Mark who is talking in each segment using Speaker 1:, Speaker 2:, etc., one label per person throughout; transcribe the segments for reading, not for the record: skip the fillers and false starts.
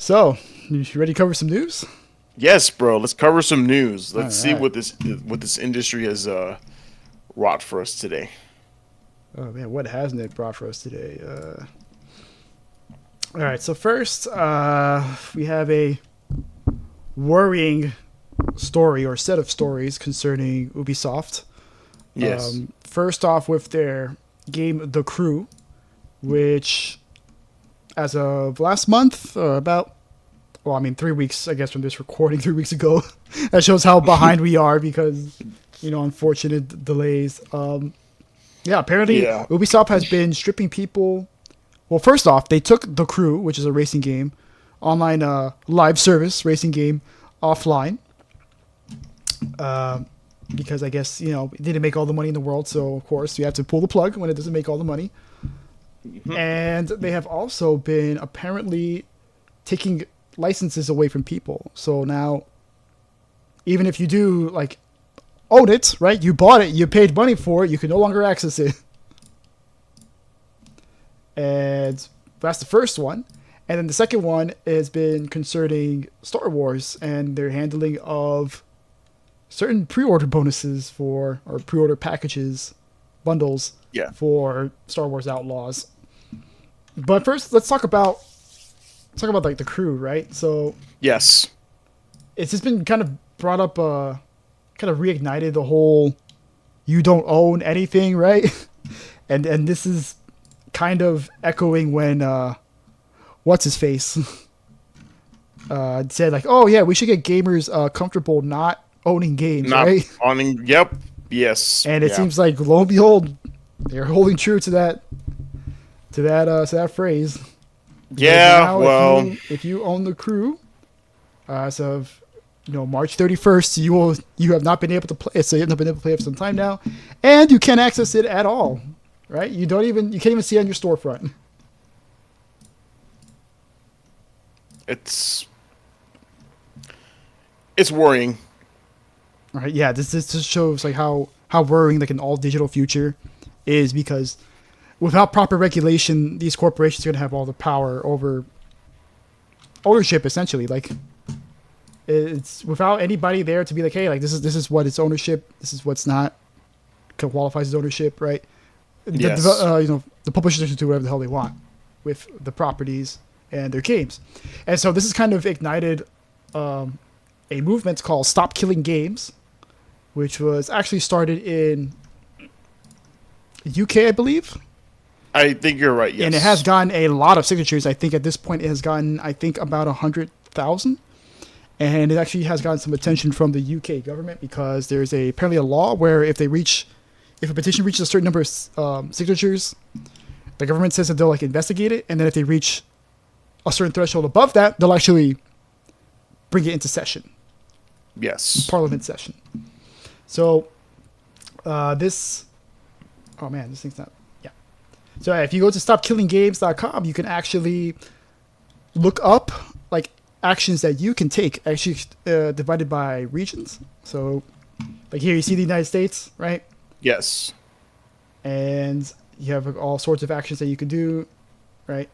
Speaker 1: So, you ready to cover some news?
Speaker 2: Yes, bro. Let's cover some news.
Speaker 1: All
Speaker 2: Let's see
Speaker 1: right.
Speaker 2: what this industry has wrought for us today.
Speaker 1: Oh man, what hasn't it brought for us today? All right. So first, we have a worrying story or set of stories concerning Ubisoft.
Speaker 2: Yes.
Speaker 1: First off, with their game The Crew, which, as of last month, about 3 weeks, I guess, from this recording, 3 weeks ago. That shows how behind we are because, unfortunate delays. Yeah, apparently
Speaker 2: Yeah.
Speaker 1: Ubisoft has been stripping people. Well, first off, they took The Crew, which is a racing game, online live service racing game, offline. Because I guess, it didn't make all the money in the world. So, of course, you have to pull the plug when it doesn't make all the money. And they have also been apparently taking licenses away from people. So now, even if you do own it, right? You bought it, you paid money for it, you can no longer access it. And that's the first one. And then the second one has been concerning Star Wars and their handling of certain pre-order bonuses or pre-order packages, bundles
Speaker 2: Yeah.
Speaker 1: for Star Wars Outlaws. But first, let's talk about the crew, right? So
Speaker 2: Yes.
Speaker 1: it's just been kind of brought up, kind of reignited the whole "you don't own anything," right? And this is kind of echoing when what's his face said "oh yeah, we should get gamers comfortable not owning games,"
Speaker 2: Not
Speaker 1: right?
Speaker 2: owning. Yep. Yes.
Speaker 1: And it
Speaker 2: Yeah.
Speaker 1: seems like lo and behold, they're holding true to that phrase. Because
Speaker 2: Yeah.
Speaker 1: now, if
Speaker 2: Well.
Speaker 1: you own the crew, as of March 31st, you have not been able to play. So you have not been able to play it for some time now, and you can't access it at all. Right? You can't even see it on your storefront.
Speaker 2: It's it's worrying.
Speaker 1: Right? Yeah. This just shows how worrying an all digital future is, because without proper regulation, these corporations are gonna have all the power over ownership, essentially. It's without anybody there to be like, hey, this is what it's ownership, this is what's not qualifies as ownership, right?
Speaker 2: Yes.
Speaker 1: The publishers can do whatever the hell they want with the properties and their games, and so this has kind of ignited a movement called Stop Killing Games, which was actually started in UK, I believe,
Speaker 2: I think you're right.
Speaker 1: and it has
Speaker 2: Yes.
Speaker 1: gotten a lot of signatures. I think at this point it has gotten, about 100,000. And it actually has gotten some attention from the UK government because there's apparently a law where if a petition reaches a certain number of signatures, the government says that they'll investigate it, and then if they reach a certain threshold above that, they'll actually bring it into session,
Speaker 2: Yes.
Speaker 1: Parliament session. So this, oh man, this thing's not, yeah. So if you go to stopkillinggames.com, you can actually look up actions that you can take, actually divided by regions. So here you see the United States, right?
Speaker 2: Yes.
Speaker 1: And you have all sorts of actions that you can do, right?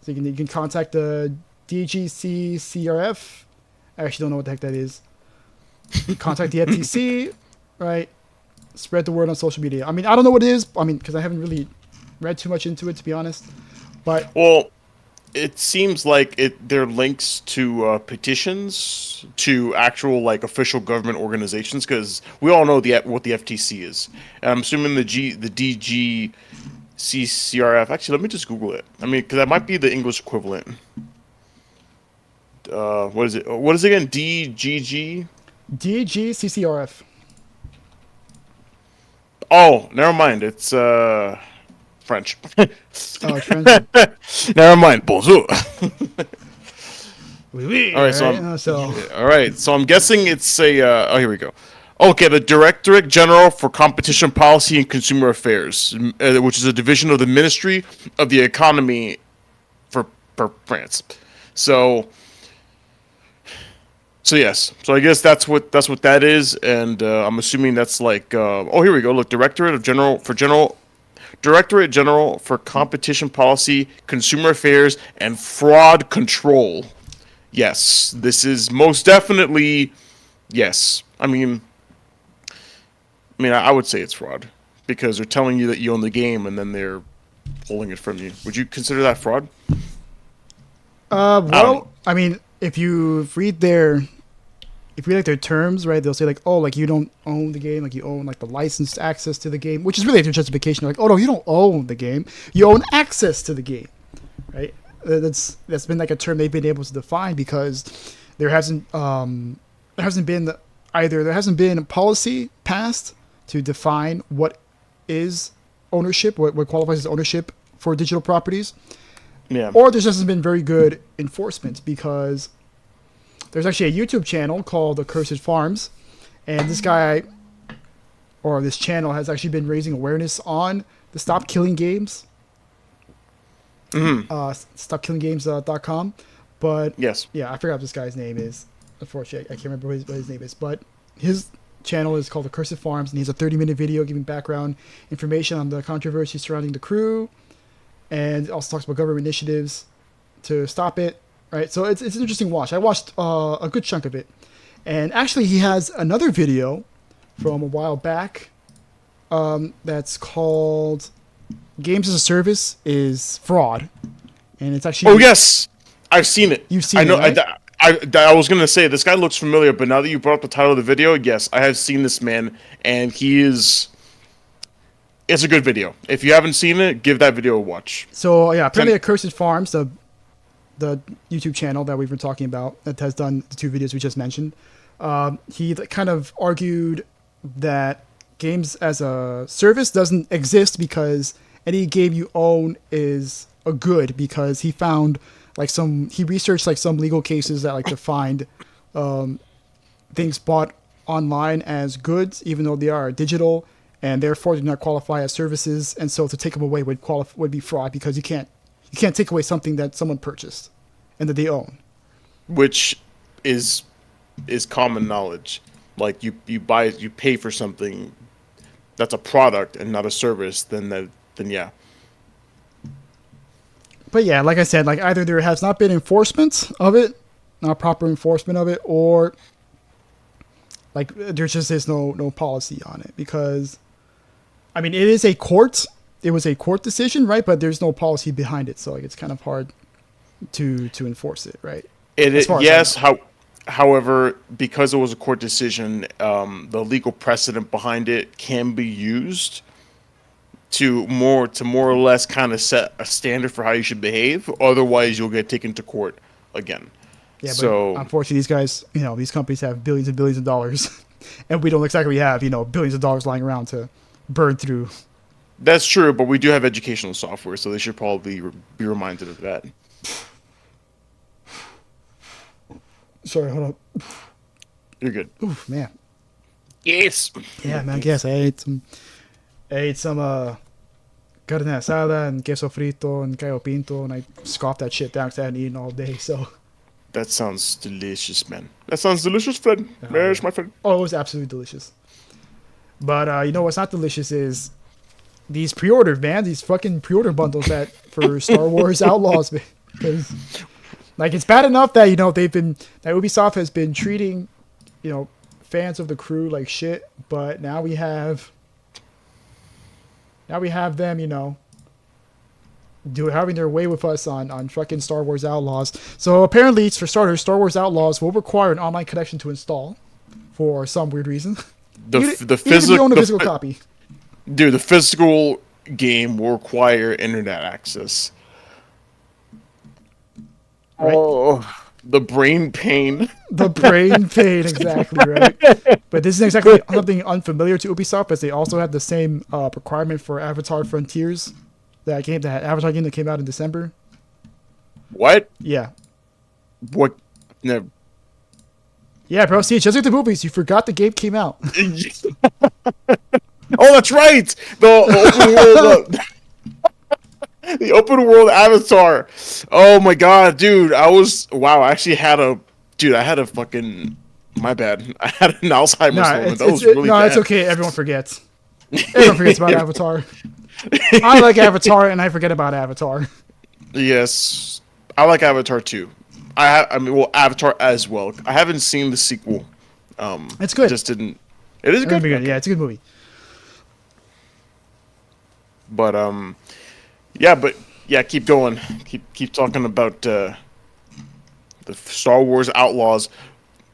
Speaker 1: So you can contact the DGCCRF. I actually don't know what the heck that is. Contact the FTC, right? Spread the word on social media. I mean, I don't know what it is. I mean, because I haven't really read too much into it, to be honest. But
Speaker 2: Well, it seems like they're links to petitions to actual official government organizations, because we all know what the FTC is, and I'm assuming the DGCCRF. Actually, let me just Google it. I mean, because that might be the English equivalent. What is it? What is it again? DGG.
Speaker 1: DGCCRF.
Speaker 2: Oh, never mind. It's French.
Speaker 1: Oh, translate.
Speaker 2: Never mind. Bonjour.
Speaker 1: Oui, oui,
Speaker 2: All right, all right. So I'm guessing it's a. Oh, here we go. Okay, the Directorate General for Competition Policy and Consumer Affairs, which is a division of the Ministry of the Economy for France. So, yes. So I guess that's what that is, and I'm assuming that's oh, here we go. Look, Directorate General for Competition Policy, Consumer Affairs, and Fraud Control. yes, this is most definitely yes. I would say it's fraud because they're telling you that you own the game and then they're pulling it from you. Would you consider that fraud? I don't know.
Speaker 1: Well, I mean, if you read like their terms, right, they'll say like, oh, like you don't own the game, like you own like the licensed access to the game, which is really their justification. They're like, oh no, you don't own the game, you own access to the game, right? That's been like a term they've been able to define because there hasn't been a policy passed to define what is ownership, what qualifies as ownership for digital properties,
Speaker 2: Yeah.
Speaker 1: or there just hasn't been very good enforcement because there's actually a YouTube channel called Accursed Farms, and this guy or this channel has actually been raising awareness on the Stop Killing Games, stopkillinggames.com. But
Speaker 2: Yes.
Speaker 1: yeah, I forgot what this guy's name is. Unfortunately, I can't remember what his name is, but his channel is called Accursed Farms, and he has a 30-minute video giving background information on the controversy surrounding the crew, and also talks about government initiatives to stop it. Right, so it's an interesting watch. I watched a good chunk of it, and actually he has another video from a while back that's called "Games as a Service is Fraud," and it's actually
Speaker 2: Oh yes, I've seen it.
Speaker 1: You've seen
Speaker 2: I know.
Speaker 1: it, right?
Speaker 2: I was gonna say this guy looks familiar, but now that you brought up the title of the video, yes, I have seen this man, and he is. It's a good video. If you haven't seen it, give that video a watch.
Speaker 1: So yeah, apparently Accursed Farms, the YouTube channel that we've been talking about that has done the two videos we just mentioned, he kind of argued that games as a service doesn't exist because any game you own is a good, because he found he researched like some legal cases that like defined things bought online as goods even though they are digital and therefore do not qualify as services, and so to take them away would be fraud because you can't take away something that someone purchased and that they own.
Speaker 2: Which is common knowledge. Like you pay for something that's a product and not a service, then yeah.
Speaker 1: But yeah, like I said, like either there has not been enforcement of it, not proper enforcement of it, or like there just is no policy on it because, I mean, it was a court decision, right? But there's no policy behind it, so like it's kind of hard to enforce it, right?
Speaker 2: Yes. However, because it was a court decision, the legal precedent behind it can be used to more or less kind of set a standard for how you should behave. Otherwise, you'll get taken to court again.
Speaker 1: Yeah,
Speaker 2: so
Speaker 1: but unfortunately, these guys, these companies have billions and billions of dollars, and we don't exactly have billions of dollars lying around to burn through.
Speaker 2: That's true, but we do have educational software, so they should probably be reminded of that.
Speaker 1: Sorry, hold on.
Speaker 2: You're good.
Speaker 1: Oof, man.
Speaker 2: Yes.
Speaker 1: Yeah, man. I guess I ate some carne asada and queso frito and gallo pinto, and I scoffed that shit down because I hadn't eaten all day. So
Speaker 2: that sounds delicious, man. That sounds delicious, friend. Where's my friend?
Speaker 1: Oh, it was absolutely delicious. But you know what's not delicious is these pre-orders, man. These fucking pre-order bundles that for Star Wars Outlaws, man. Because like it's bad enough that that Ubisoft has been treating fans of the crew like shit, but now we have them having their way with us on fucking Star Wars Outlaws. So apparently, for starters, Star Wars Outlaws will require an online connection to install for some weird reason.
Speaker 2: The
Speaker 1: physical copy.
Speaker 2: Dude, the physical game will require internet access. Right? Oh, the brain pain.
Speaker 1: The brain pain, exactly, right? But this is exactly something unfamiliar to Ubisoft, as they also have the same requirement for Avatar Frontiers, that Avatar game that came out in December.
Speaker 2: What?
Speaker 1: Yeah.
Speaker 2: What? No.
Speaker 1: Yeah, bro. See, just like the movies, you forgot the game came out.
Speaker 2: Oh, that's right. The open world Avatar. Oh my god, dude. I actually had a fucking, my bad. I had an Alzheimer's moment. That was really bad.
Speaker 1: It's okay. Everyone forgets. Everyone forgets about Avatar. I like Avatar, and I forget about Avatar.
Speaker 2: Yes. I like Avatar too. I mean, well, Avatar as well. I haven't seen the sequel.
Speaker 1: It's good.
Speaker 2: Just didn't. It is
Speaker 1: It's gonna
Speaker 2: good.
Speaker 1: be good.
Speaker 2: Okay.
Speaker 1: Yeah, it's a good movie.
Speaker 2: But yeah, but yeah, keep going. Keep talking about the Star Wars Outlaws.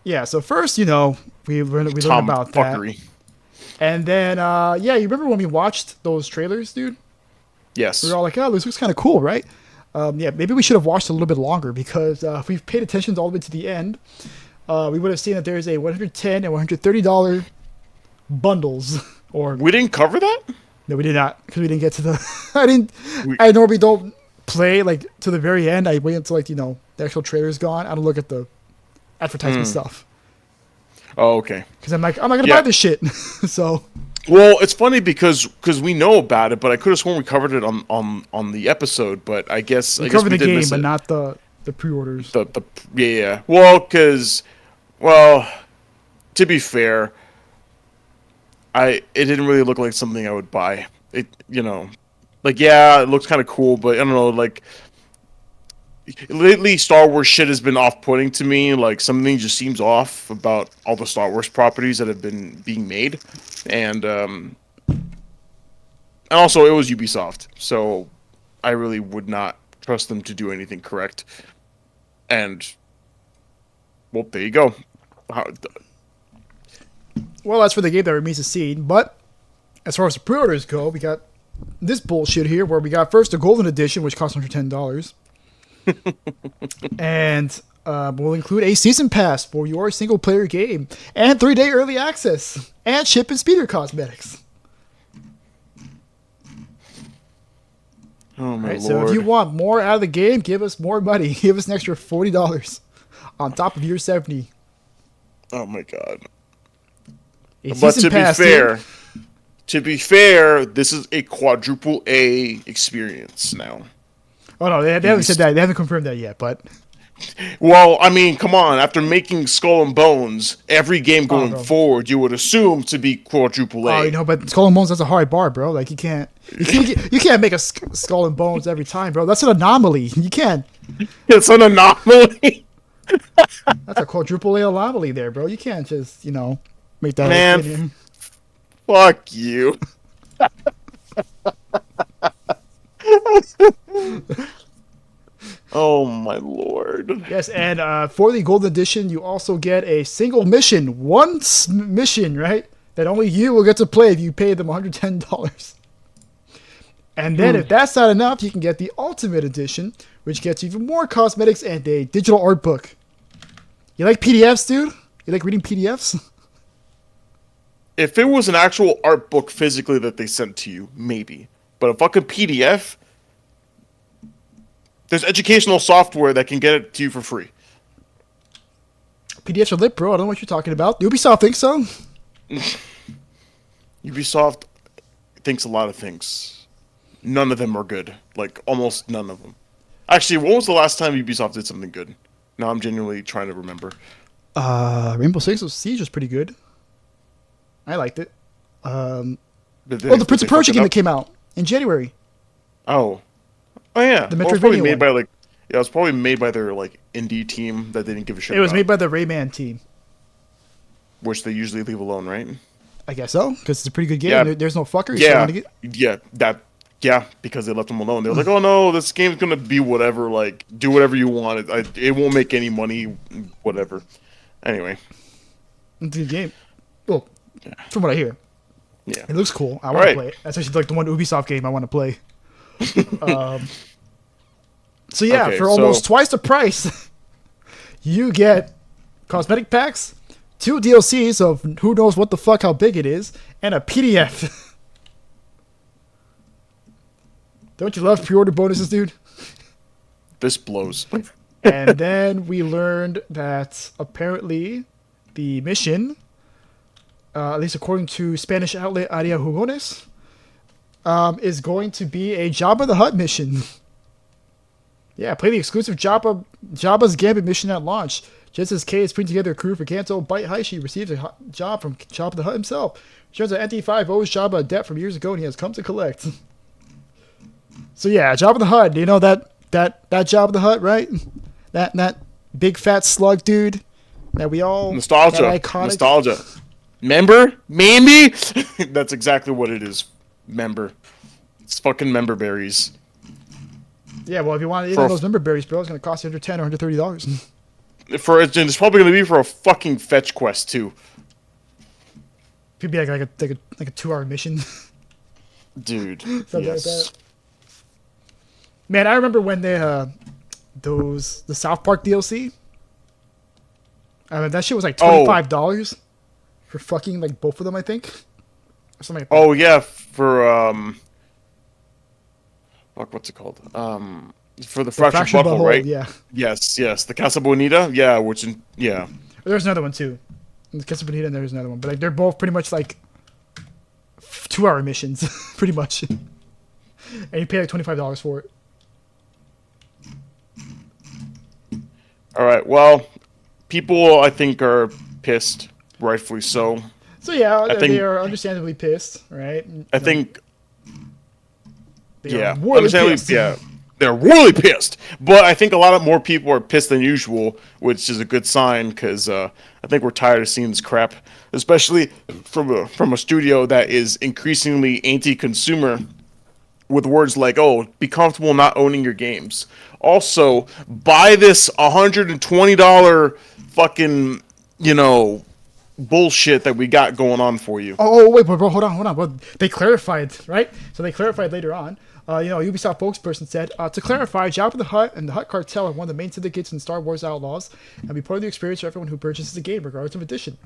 Speaker 1: Yeah. So first, we learned
Speaker 2: Tom
Speaker 1: about that,
Speaker 2: fuckery.
Speaker 1: and then yeah, you remember when we watched those trailers, dude? We were
Speaker 2: Yes.
Speaker 1: all like, "Oh, this looks kind of cool, right?" Yeah, maybe we should have watched a little bit longer because if we've paid attention all the way to the end, we would have seen that there's a $110 and $130 bundles. Or
Speaker 2: We didn't cover that.
Speaker 1: no, we did not because we didn't get to the. I didn't.
Speaker 2: We,
Speaker 1: I normally don't play like to the very end. I wait until the actual trailer's gone. I don't look at the advertisement stuff
Speaker 2: oh, okay.
Speaker 1: because I'm like, I'm not gonna
Speaker 2: Yeah.
Speaker 1: buy this shit. So
Speaker 2: Well, it's funny because we know about it, but I could have sworn we covered it on the episode. But I guess
Speaker 1: we
Speaker 2: I guess
Speaker 1: covered
Speaker 2: we
Speaker 1: the
Speaker 2: did
Speaker 1: game,
Speaker 2: miss
Speaker 1: but
Speaker 2: it.
Speaker 1: not the pre-orders.
Speaker 2: The yeah. Well, well, to be fair, it didn't really look like something I would buy. It like yeah, it looks kind of cool, but I don't know. Like lately, Star Wars shit has been off-putting to me. Like something just seems off about all the Star Wars properties that have been being made, and also it was Ubisoft, so I really would not trust them to do anything correct. And well, there you go. How,
Speaker 1: Well, that's for the game that remains to see. But as far as the pre-orders go, we got this bullshit here where we got first the Golden Edition, which costs $110, and will include a season pass for your single-player game and 3-day early access and ship and speeder cosmetics.
Speaker 2: oh my
Speaker 1: Right,
Speaker 2: lord!
Speaker 1: so if you want more out of the game, give us more money. Give us an extra $40 on top of your $70.
Speaker 2: Oh my god!
Speaker 1: A
Speaker 2: But
Speaker 1: season pass,
Speaker 2: to be fair, this is a quadruple A experience now.
Speaker 1: Oh no, they haven't said that. They haven't confirmed that yet. But
Speaker 2: Well, I mean, come on. After making Skull and Bones, every game going
Speaker 1: bro.
Speaker 2: forward, you would assume to be quadruple A.
Speaker 1: but Skull and Bones, that's a hard bar, bro. Like you can't make a Skull and Bones every time, bro. That's an anomaly. You can't.
Speaker 2: It's an anomaly.
Speaker 1: That's a quadruple A anomaly there, bro. You can't just make that.
Speaker 2: Man.
Speaker 1: Opinion.
Speaker 2: Fuck you. Oh my lord.
Speaker 1: Yes, and for the Golden Edition, you also get a single mission, mission, right? That only you will get to play if you pay them $110. And then, if that's not enough, you can get the Ultimate Edition, which gets even more cosmetics and a digital art book. You like PDFs, dude? You like reading PDFs?
Speaker 2: If it was an actual art book physically that they sent to you, maybe. But a fucking PDF? There's educational software that can get it to you for free.
Speaker 1: PDFs are lit, bro. I don't know what you're talking about. Ubisoft thinks so.
Speaker 2: Ubisoft thinks a lot of things. None of them are good. Like, almost none of them. Actually, when was the last time Ubisoft did something good? Now I'm genuinely trying to remember.
Speaker 1: Rainbow Six Siege was pretty good. I liked it.
Speaker 2: Did
Speaker 1: The Prince
Speaker 2: they
Speaker 1: of Persia
Speaker 2: fuck it
Speaker 1: game
Speaker 2: up?
Speaker 1: that came out in January.
Speaker 2: Oh yeah.
Speaker 1: The
Speaker 2: Well, it was probably
Speaker 1: Metroidvania
Speaker 2: made
Speaker 1: one.
Speaker 2: by it was probably made by their indie team that they didn't give a shit
Speaker 1: It was
Speaker 2: about,
Speaker 1: made by the Rayman team.
Speaker 2: which they usually leave alone, right?
Speaker 1: I guess so, because it's a pretty good game.
Speaker 2: Yeah.
Speaker 1: There's no fuckers.
Speaker 2: Because they left them alone. They were like, "Oh no, this game's gonna be whatever. Like, do whatever you want. It won't make any money. Whatever." Anyway,
Speaker 1: It's a good game. Well, from what I hear,
Speaker 2: yeah.
Speaker 1: it looks cool. I want to
Speaker 2: Alright.
Speaker 1: play it. That's actually like the one Ubisoft game I want to play. So yeah,
Speaker 2: Okay,
Speaker 1: for almost twice the price, you get cosmetic packs, 2 DLCs of who knows what the fuck how big it is, and a PDF. Don't you love pre-order bonuses, dude?
Speaker 2: This blows.
Speaker 1: And then we learned that apparently the mission, at least according to Spanish outlet Aria Jugones, is going to be a Jabba the Hutt mission. Yeah, play the exclusive Jabba's Gambit mission at launch. Just as Kay is putting together a crew for Kanto, Bite Heishi receives a job from Jabba the Hutt himself. Turns out NT5 owes Jabba a debt from years ago and he has come to collect. So yeah, Jabba the Hutt, you know that Jabba the Hutt, right? That big fat slug dude that we all
Speaker 2: Nostalgia.
Speaker 1: that iconic.
Speaker 2: Nostalgia. Member? Maybe? That's exactly what it is. Member. It's fucking member berries.
Speaker 1: Yeah, well, if you want to eat
Speaker 2: For
Speaker 1: one of those member berries, bro, it's gonna cost you $110 or $130.
Speaker 2: it's probably gonna be for a fucking fetch quest too.
Speaker 1: Could be like a 2-hour mission.
Speaker 2: Dude.
Speaker 1: Something like
Speaker 2: Yes.
Speaker 1: that. Man, I remember when they the South Park DLC. I mean, that shit was like $25 for fucking like both of them, I think, or something like that.
Speaker 2: Oh yeah, for fuck, what's it called? For the fractured butthole, right?
Speaker 1: Yeah.
Speaker 2: Yes, the Casa Bonita, yeah, yeah.
Speaker 1: There's another one too. In the Casa Bonita, and there's another one, but like they're both pretty much like 2-hour missions, pretty much. And you pay like $25 for it.
Speaker 2: All right, well, people I think are pissed, rightfully so.
Speaker 1: So yeah,
Speaker 2: I think
Speaker 1: they are understandably pissed, right?
Speaker 2: I think
Speaker 1: they
Speaker 2: yeah,
Speaker 1: are really
Speaker 2: understandably,
Speaker 1: pissed.
Speaker 2: yeah, they're really pissed. But I think a lot of more people are pissed than usual, which is a good sign because I think we're tired of seeing this crap, especially from a studio that is increasingly anti-consumer, with words like, "Oh, be comfortable not owning your games." Also, buy this $120 fucking bullshit that we got going on for you.
Speaker 1: Oh wait, bro, hold on. Well, they clarified, right? So they clarified later on. Ubisoft spokesperson said, to clarify, Jabba the Hutt and the Hutt Cartel are one of the main syndicates in Star Wars Outlaws, and be part of the experience for everyone who purchases the game, regardless of edition.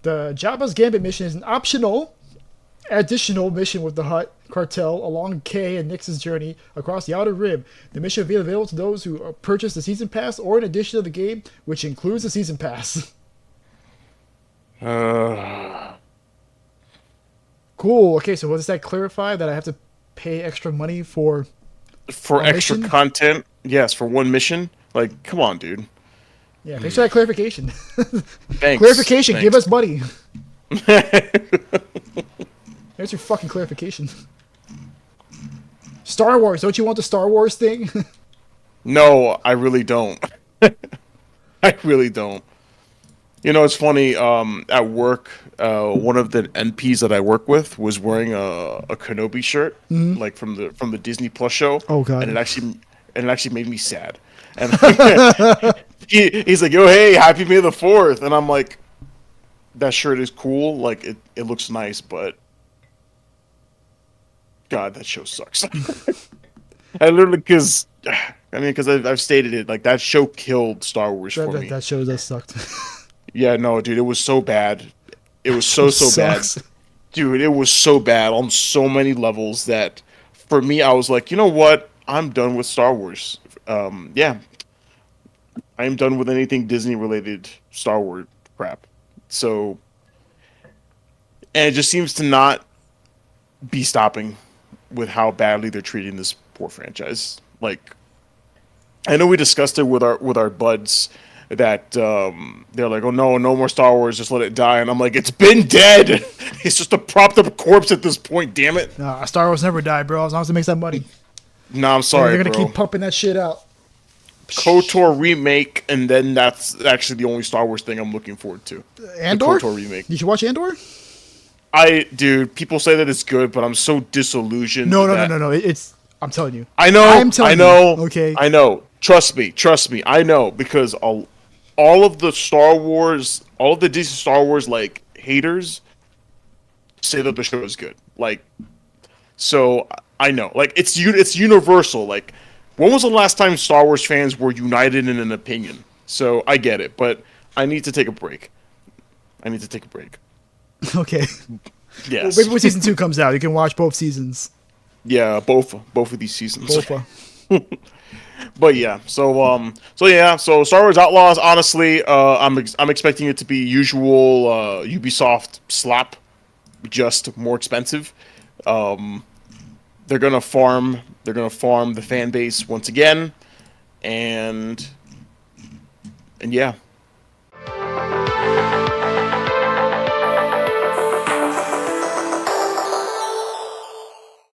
Speaker 1: The Jabba's Gambit mission is an additional mission with the Hutt Cartel along Kay and Nyx's journey across the Outer Rim. The mission will be available to those who purchase the Season Pass or an edition of the game, which includes the Season Pass. Cool. Okay, so what does that clarify? That I have to pay extra money for
Speaker 2: extra
Speaker 1: mission?
Speaker 2: content? Yes, for one mission. Like, come on, dude.
Speaker 1: Yeah, thanks for that clarification.
Speaker 2: Thanks.
Speaker 1: Clarification.
Speaker 2: Thanks.
Speaker 1: Give us money. There's your fucking clarification. Star Wars. Don't you want the Star Wars thing?
Speaker 2: No, I really don't. I really don't. You know, it's funny. At work, one of the NPs that I work with was wearing a Kenobi shirt, like from the Disney Plus show.
Speaker 1: Oh, God.
Speaker 2: And it actually made me sad. And he's like, "Yo, hey, happy May the 4th," and I'm like, "That shirt is cool. Like, it looks nice, but God, that show sucks." I literally because I've stated it, like that show killed Star Wars for me.
Speaker 1: That show does sucked.
Speaker 2: Yeah, no, dude, it was so bad. It was so bad.
Speaker 1: Sucks.
Speaker 2: Dude, it was so bad on so many levels that for me, I was like, you know what? I'm done with Star Wars. Yeah. I am done with anything Disney related Star Wars crap. So, and it just seems to not be stopping with how badly they're treating this poor franchise. Like, I know we discussed it with our buds that they're like, "Oh no, no more Star Wars, just let it die," and I'm like, "It's been dead. It's just a propped up corpse at this point. Damn it."
Speaker 1: Nah, Star Wars never die, bro. As long as it makes that money.
Speaker 2: No, I'm sorry,
Speaker 1: They're gonna
Speaker 2: bro.
Speaker 1: keep pumping that shit out.
Speaker 2: KOTOR remake, and then that's actually the only Star Wars thing I'm looking forward to.
Speaker 1: Andor?
Speaker 2: The KOTOR remake.
Speaker 1: You should watch Andor.
Speaker 2: Dude, people say that it's good, but I'm so disillusioned.
Speaker 1: No. It's. I'm telling you.
Speaker 2: I know.
Speaker 1: I'm telling
Speaker 2: I know.
Speaker 1: you. Okay.
Speaker 2: I know. Trust me. I know because all of the Disney Star Wars like haters say that the show is good. Like, so I know. Like, it's universal. Like, when was the last time Star Wars fans were united in an opinion? So I get it, but I need to take a break.
Speaker 1: Okay.
Speaker 2: Yes.
Speaker 1: Maybe when season 2 comes out, you can watch both seasons.
Speaker 2: Yeah, both of these seasons.
Speaker 1: Both.
Speaker 2: But yeah, so Star Wars Outlaws. Honestly, I'm expecting it to be usual Ubisoft slop, just more expensive. They're gonna farm the fan base once again, and yeah,